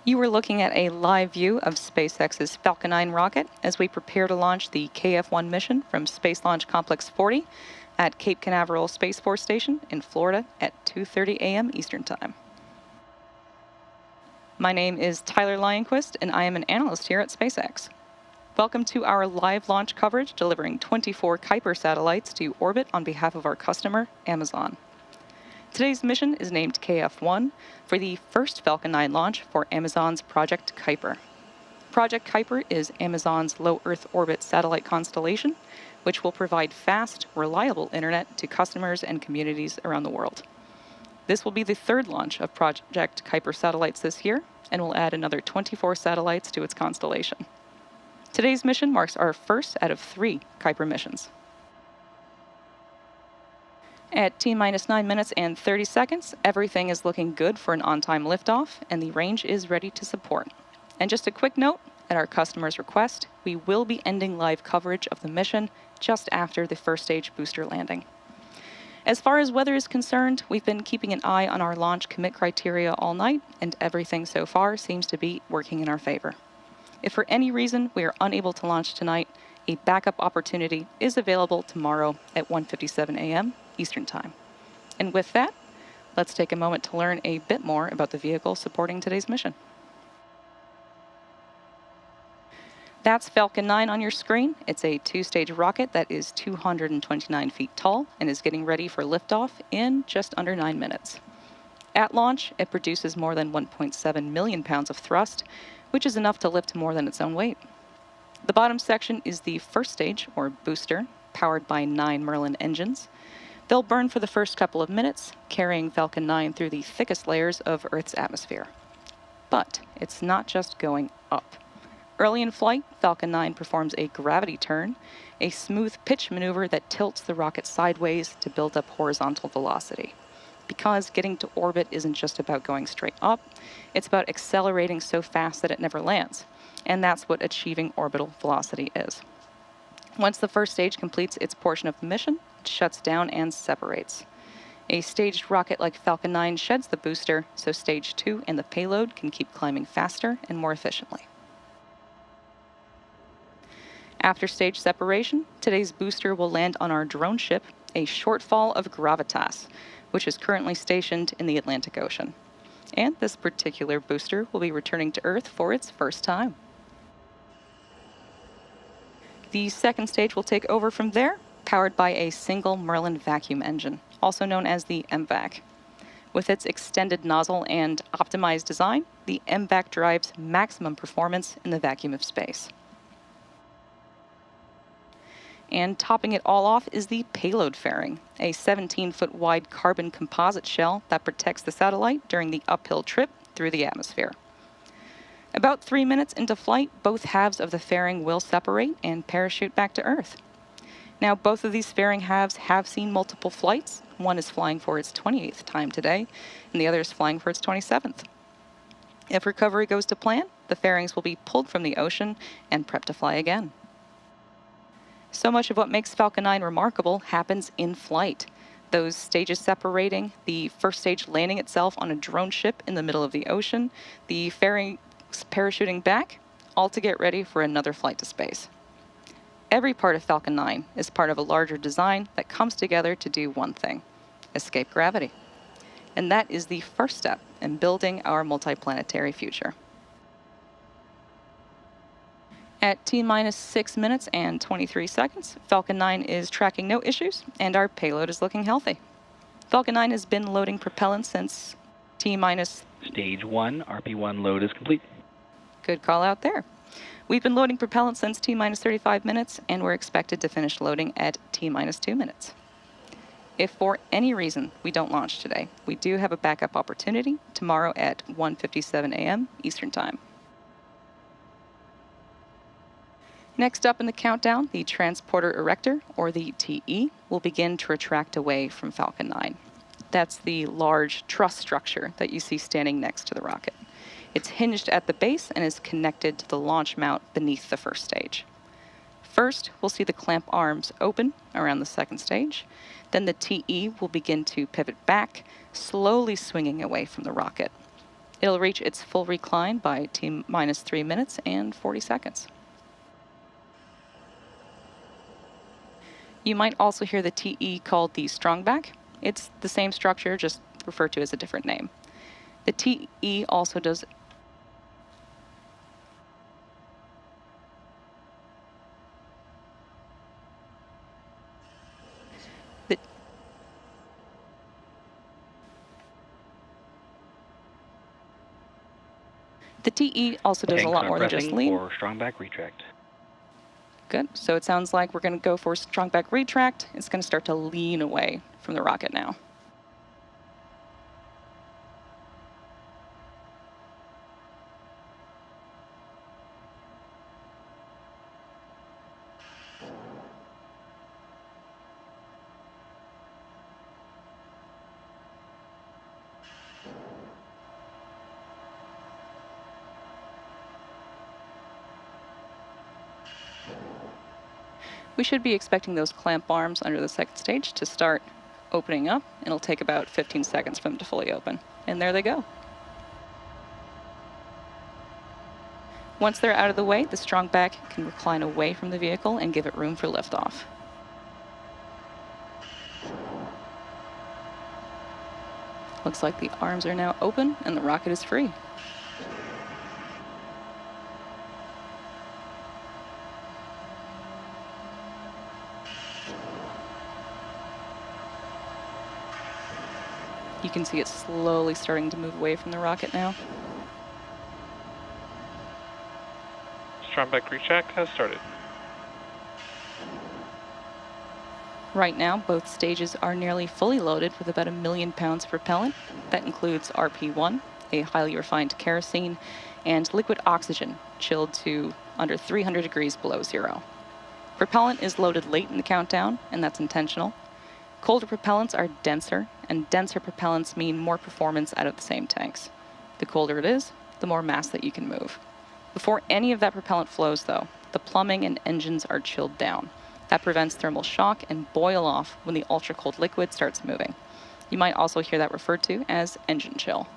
You are looking at a live view of SpaceX's Falcon 9 rocket as we prepare to launch the KF-01 mission from Space Launch Complex 40 at Cape Canaveral Space Force Station in Florida at 2:30 a.m. Eastern Time. My name is Tyler Lionquist, and I am an analyst here at SpaceX. Welcome to our live launch coverage, delivering 24 Kuiper satellites to orbit on behalf of our customer, Amazon. Today's mission is named KF-01 for the first Falcon 9 launch for Amazon's Project Kuiper. Project Kuiper is Amazon's low Earth orbit satellite constellation, which will provide fast, reliable internet to customers and communities around the world. This will be the third launch of Project Kuiper satellites this year, and will add another 24 satellites to its constellation. Today's mission marks our first out of 3 Kuiper missions. At T-minus 9 minutes and 30 seconds, everything is looking good for an on-time liftoff, and the range is ready to support. And just a quick note, at our customer's request, we will be ending live coverage of the mission just after the first stage booster landing. As far as weather is concerned, we've been keeping an eye on our launch commit criteria all night, and everything so far seems to be working in our favor. If for any reason we are unable to launch tonight, a backup opportunity is available tomorrow at 1:57 a.m. Eastern Time. And with that, let's take a moment to learn a bit more about the vehicle supporting today's mission. That's Falcon 9 on your screen. It's a 2-stage rocket that is 229 feet tall and is getting ready for liftoff in just under 9 minutes. At launch, it produces more than 1.7 million pounds of thrust, which is enough to lift more than its own weight. The bottom section is the first stage, or booster, powered by 9 Merlin engines. They'll burn for the first couple of minutes, carrying Falcon 9 through the thickest layers of Earth's atmosphere. But it's not just going up. Early in flight, Falcon 9 performs a gravity turn, a smooth pitch maneuver that tilts the rocket sideways to build up horizontal velocity. Because getting to orbit isn't just about going straight up, it's about accelerating so fast that it never lands. And that's what achieving orbital velocity is. Once the first stage completes its portion of the mission, it shuts down and separates. A staged rocket like Falcon 9 sheds the booster, so stage 2 and the payload can keep climbing faster and more efficiently. After stage separation, today's booster will land on our drone ship, a shortfall of Gravitas, which is currently stationed in the Atlantic Ocean. And this particular booster will be returning to Earth for its first time. The second stage will take over from there, powered by a single Merlin vacuum engine, also known as the MVAC. With its extended nozzle and optimized design, the MVAC drives maximum performance in the vacuum of space. And topping it all off is the payload fairing, a 17-foot wide carbon composite shell that protects the satellite during the uphill trip through the atmosphere. About 3 minutes into flight, both halves of the fairing will separate and parachute back to Earth. Now, both of these fairing halves have seen multiple flights. One is flying for its 28th time today, and the other is flying for its 27th. If recovery goes to plan, the fairings will be pulled from the ocean and prepped to fly again. So much of what makes Falcon 9 remarkable happens in flight. Those stages separating, the first stage landing itself on a drone ship in the middle of the ocean, the fairings parachuting back, all to get ready for another flight to space. Every part of Falcon 9 is part of a larger design that comes together to do one thing: escape gravity. And that is the first step in building our multiplanetary future. At T-minus 6 minutes and 23 seconds, Falcon 9 is tracking no issues, and our payload is looking healthy. Falcon 9 has been loading propellant since T-minus... Stage 1, RP1 load is complete. Good call out there. We've been loading propellant since T-minus 35 minutes, and we're expected to finish loading at T-minus 2 minutes. If for any reason we don't launch today, we do have a backup opportunity tomorrow at 1:57 a.m. Eastern Time. Next up in the countdown, the transporter erector, or the TE, will begin to retract away from Falcon 9. That's the large truss structure that you see standing next to the rocket. It's hinged at the base and is connected to the launch mount beneath the first stage. First, we'll see the clamp arms open around the second stage. Then the TE will begin to pivot back, slowly swinging away from the rocket. It'll reach its full recline by T-minus 3 minutes and 40 seconds. You might also hear the TE called the strongback. It's the same structure, just referred to as a different name. The TE also does the TE also does a lot more than just lean. For strongback retract. Good. So it sounds like we're going to go for strongback retract. It's going to start to lean away from the rocket now. We should be expecting those clamp arms under the second stage to start opening up. It'll take about 15 seconds for them to fully open. And there they go. Once they're out of the way, the strongback can recline away from the vehicle and give it room for liftoff. Looks like the arms are now open and the rocket is free. You can see it slowly starting to move away from the rocket now. Strongback retract has started. Right now, both stages are nearly fully loaded with about 1 million pounds of propellant. That includes RP1, a highly refined kerosene, and liquid oxygen, chilled to under 300 degrees below zero. Propellant is loaded late in the countdown, and that's intentional. Colder propellants are denser, and denser propellants mean more performance out of the same tanks. The colder it is, the more mass that you can move. Before any of that propellant flows, though, the plumbing and engines are chilled down. That prevents thermal shock and boil off when the ultra-cold liquid starts moving. You might also hear that referred to as engine chill.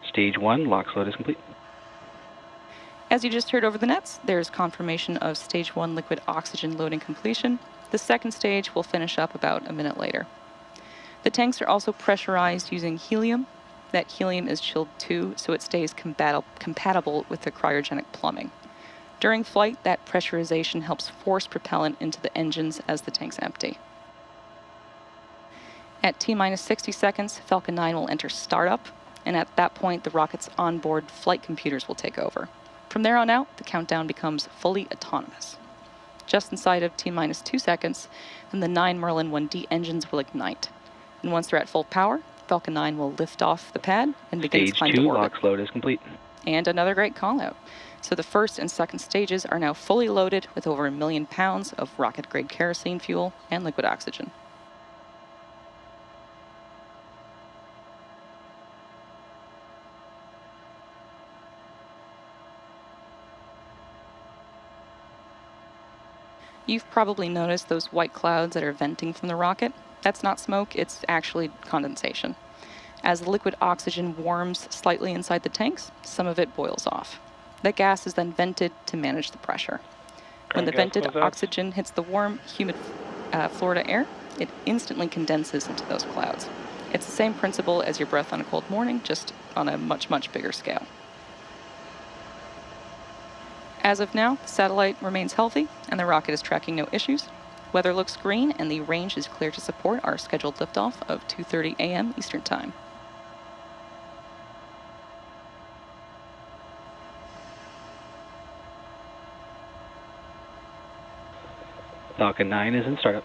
Stage 1, LOX load is complete. As you just heard over the nets, there's confirmation of stage 1 liquid oxygen loading completion. The second stage will finish up about a minute later. The tanks are also pressurized using helium. That helium is chilled too, so it stays compatible with the cryogenic plumbing. During flight, that pressurization helps force propellant into the engines as the tanks empty. At T-minus 60 seconds, Falcon 9 will enter startup, and at that point, the rocket's onboard flight computers will take over. From there on out, the countdown becomes fully autonomous. Just inside of T-minus 2 seconds, then the 9 Merlin 1D engines will ignite. And once they're at full power, Falcon 9 will lift off the pad and begin its climb to orbit. Stage 2, LOX load is complete. And another great call out. So the first and second stages are now fully loaded with over 1 million pounds of rocket-grade kerosene fuel and liquid oxygen. You've probably noticed those white clouds that are venting from the rocket. That's not smoke, it's actually condensation. As the liquid oxygen warms slightly inside the tanks, some of it boils off. That gas is then vented to manage the pressure. When the vented oxygen hits the warm, humid Florida air, it instantly condenses into those clouds. It's the same principle as your breath on a cold morning, just on a much, much bigger scale. As of now, the satellite remains healthy and the rocket is tracking no issues. Weather looks green and the range is clear to support our scheduled liftoff of 2:30 a.m. Eastern Time. Falcon 9 is in startup.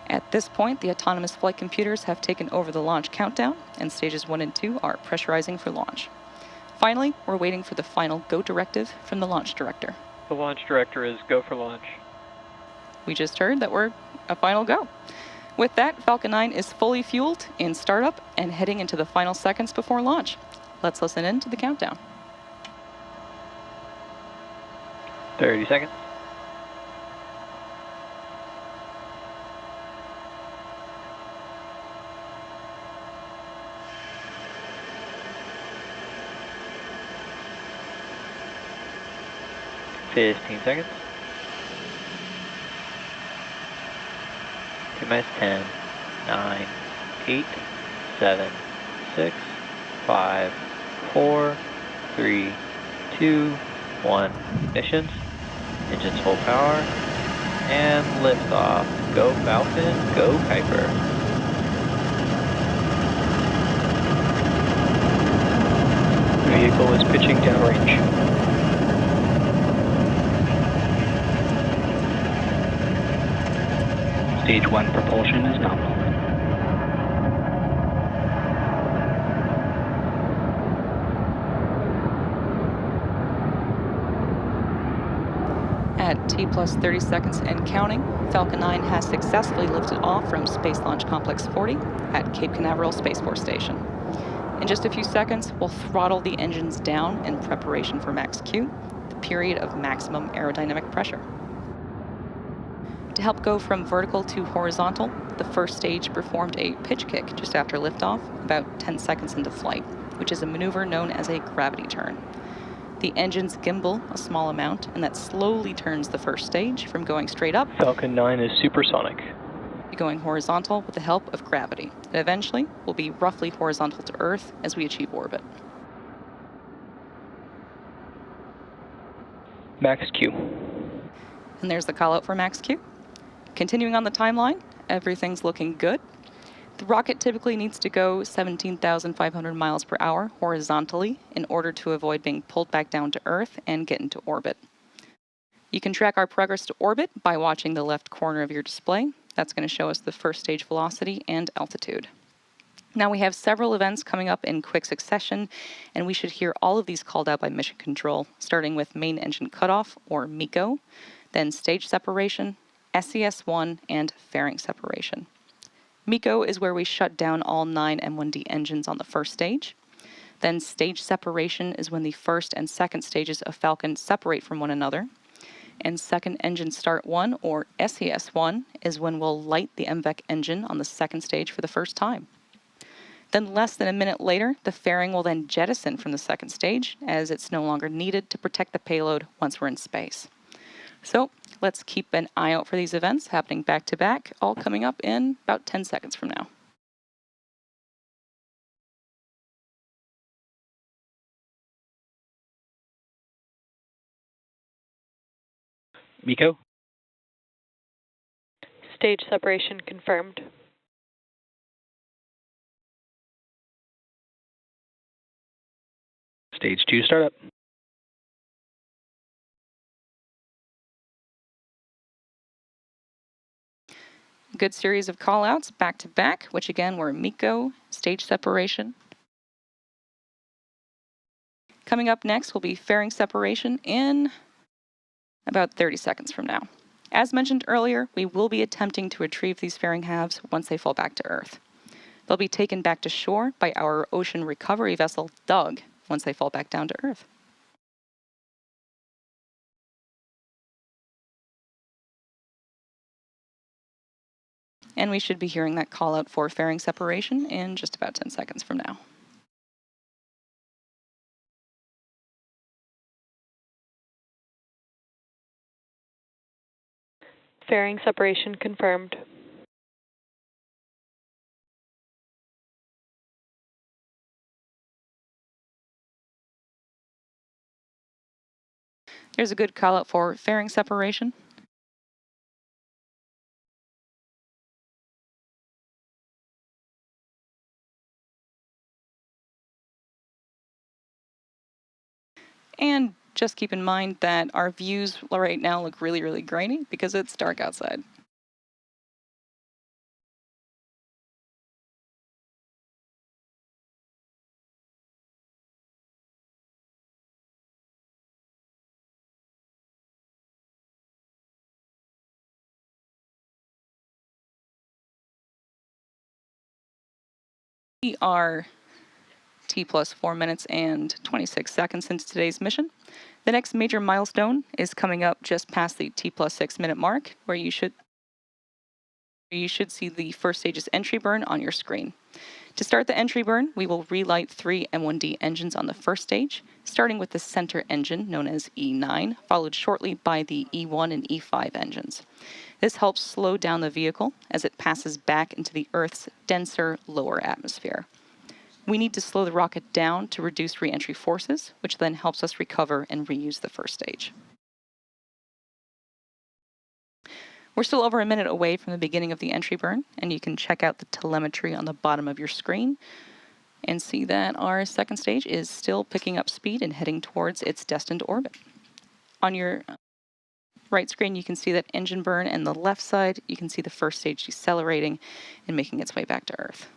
At this point, the autonomous flight computers have taken over the launch countdown, and stages 1 and 2 are pressurizing for launch. Finally, we're waiting for the final go directive from the launch director. The launch director is go for launch. We just heard that we're a final go. With that, Falcon 9 is fully fueled in startup and heading into the final seconds before launch. Let's listen in to the countdown. 30 seconds. $15 seconds. T-minus 10, 9, 8, 7, 6, 5, 4, 3, 2, 1. Ignitions. Engines full power. And liftoff. Go Falcon, go Kuiper. Vehicle is pitching downrange. Stage 1 propulsion is nominal. At T plus 30 seconds and counting, Falcon 9 has successfully lifted off from Space Launch Complex 40 at Cape Canaveral Space Force Station. In just a few seconds, we'll throttle the engines down in preparation for max Q, the period of maximum aerodynamic pressure. To help go from vertical to horizontal, the first stage performed a pitch kick just after liftoff, about 10 seconds into flight, which is a maneuver known as a gravity turn. The engines gimbal a small amount, and that slowly turns the first stage from going straight up Falcon 9 is supersonic. to going horizontal with the help of gravity. And eventually, we'll be roughly horizontal to Earth as we achieve orbit. Max Q. And there's the call out for max Q. Continuing on the timeline, everything's looking good. The rocket typically needs to go 17,500 miles per hour horizontally in order to avoid being pulled back down to Earth and get into orbit. You can track our progress to orbit by watching the left corner of your display. That's going to show us the first stage velocity and altitude. Now we have several events coming up in quick succession, and we should hear all of these called out by Mission Control, starting with main engine cutoff, or MECO, then stage separation, SES-1, and fairing separation. MECO is where we shut down all 9 M1D engines on the first stage. Then stage separation is when the first and second stages of Falcon separate from one another. And second engine start 1, or SES-1, is when we'll light the MVEC engine on the second stage for the first time. Then less than a minute later, the fairing will then jettison from the second stage, as it's no longer needed to protect the payload once we're in space. So let's keep an eye out for these events happening back to back, all coming up in about 10 seconds from now. MECO. Stage separation confirmed. Stage 2 startup. Good series of call-outs back to back, which again were MECO, stage separation. Coming up next will be fairing separation in about 30 seconds from now. As mentioned earlier, we will be attempting to retrieve these fairing halves once they fall back to Earth. They'll be taken back to shore by our ocean recovery vessel, Doug, once they fall back down to Earth. And we should be hearing that call out for fairing separation in just about 10 seconds from now. Fairing separation confirmed. There's a good call out for fairing separation. And just keep in mind that our views right now look really, really grainy because it's dark outside. We are T plus 4 minutes and 26 seconds into today's mission. The next major milestone is coming up just past the T plus 6 minute mark, where you should see the first stage's entry burn on your screen. To start the entry burn, we will relight 3 M1D engines on the first stage, starting with the center engine, known as E9, followed shortly by the E1 and E5 engines. This helps slow down the vehicle as it passes back into the Earth's denser, lower atmosphere. We need to slow the rocket down to reduce re-entry forces, which then helps us recover and reuse the first stage. We're still over a minute away from the beginning of the entry burn, and you can check out the telemetry on the bottom of your screen and see that our second stage is still picking up speed and heading towards its destined orbit. On your right screen, you can see that engine burn, and the left side, you can see the first stage decelerating and making its way back to Earth.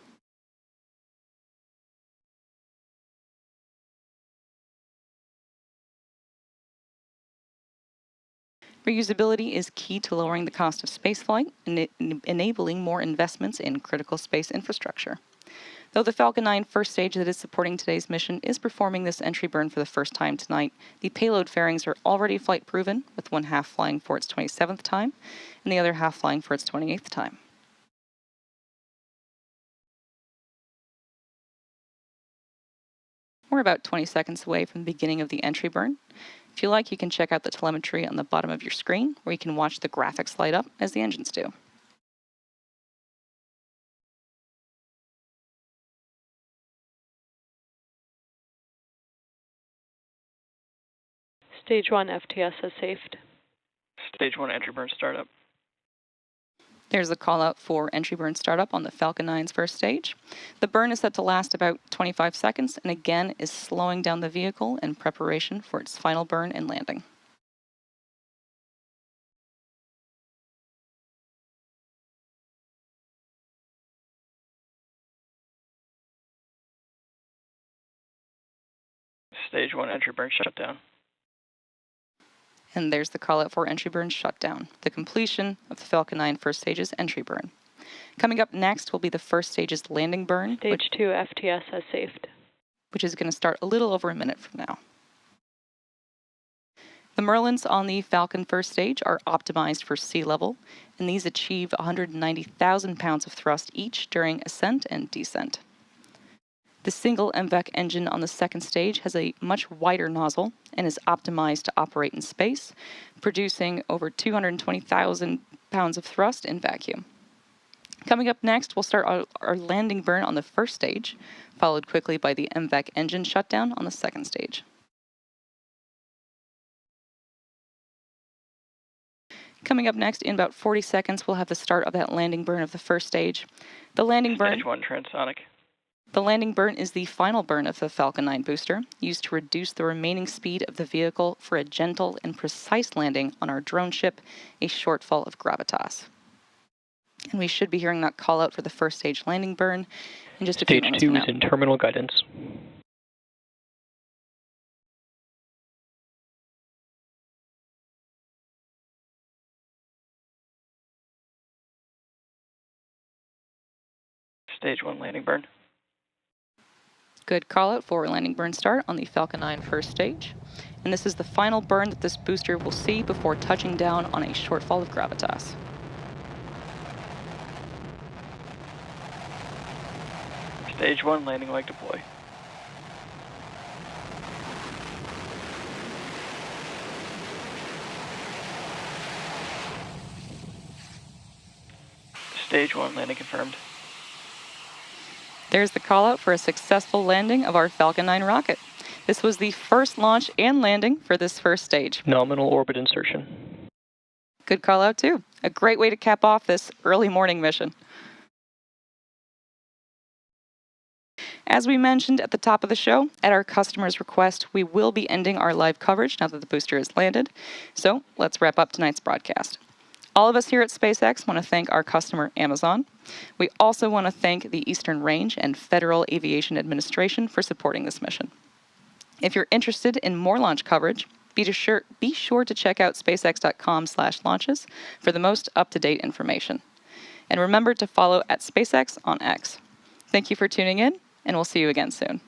Reusability is key to lowering the cost of spaceflight and enabling more investments in critical space infrastructure. Though the Falcon 9 first stage that is supporting today's mission is performing this entry burn for the first time tonight, the payload fairings are already flight proven, with one half flying for its 27th time and the other half flying for its 28th time. We're about 20 seconds away from the beginning of the entry burn. If you like, you can check out the telemetry on the bottom of your screen, where you can watch the graphics light up as the engines do. Stage 1 FTS has saved. Stage 1 entry burn startup. There's a call out for entry burn startup on the Falcon 9's first stage. The burn is set to last about 25 seconds and again is slowing down the vehicle in preparation for its final burn and landing. Stage 1 entry burn shutdown. And there's the call out for entry burn shutdown, the completion of the Falcon 9 first stage's entry burn. Coming up next will be the first stage's landing burn, Stage 2 FTS has saved. which is going to start a little over a minute from now. The Merlins on the Falcon first stage are optimized for sea level, and these achieve 190,000 pounds of thrust each during ascent and descent. The single MVAC engine on the second stage has a much wider nozzle and is optimized to operate in space, producing over 220,000 pounds of thrust in vacuum. Coming up next, we'll start our landing burn on the first stage, followed quickly by the MVAC engine shutdown on the second stage. Coming up next, in about 40 seconds, we'll have the start of that landing burn of the first stage. The landing burn... Stage 1 transonic. The landing burn is the final burn of the Falcon 9 booster, used to reduce the remaining speed of the vehicle for a gentle and precise landing on our drone ship, a shortfall of gravitas. And we should be hearing that call out for the first stage landing burn in just a few moments Stage 2 from is now. in terminal guidance. Stage 1 landing burn. Good call out for landing burn start on the Falcon 9 first stage. And this is the final burn that this booster will see before touching down on a shortfall of gravitas. Stage 1 landing leg deploy. Stage 1 landing confirmed. There's the call out for a successful landing of our Falcon 9 rocket. This was the first launch and landing for this first stage. Nominal orbit insertion. Good call out too. A great way to cap off this early morning mission. As we mentioned at the top of the show, at our customer's request, we will be ending our live coverage now that the booster has landed. So let's wrap up tonight's broadcast. All of us here at SpaceX want to thank our customer, Amazon. We also want to thank the Eastern Range and Federal Aviation Administration for supporting this mission. If you're interested in more launch coverage, be sure to check out spacex.com/launches for the most up-to-date information. And remember to follow @SpaceX on X. Thank you for tuning in, and we'll see you again soon.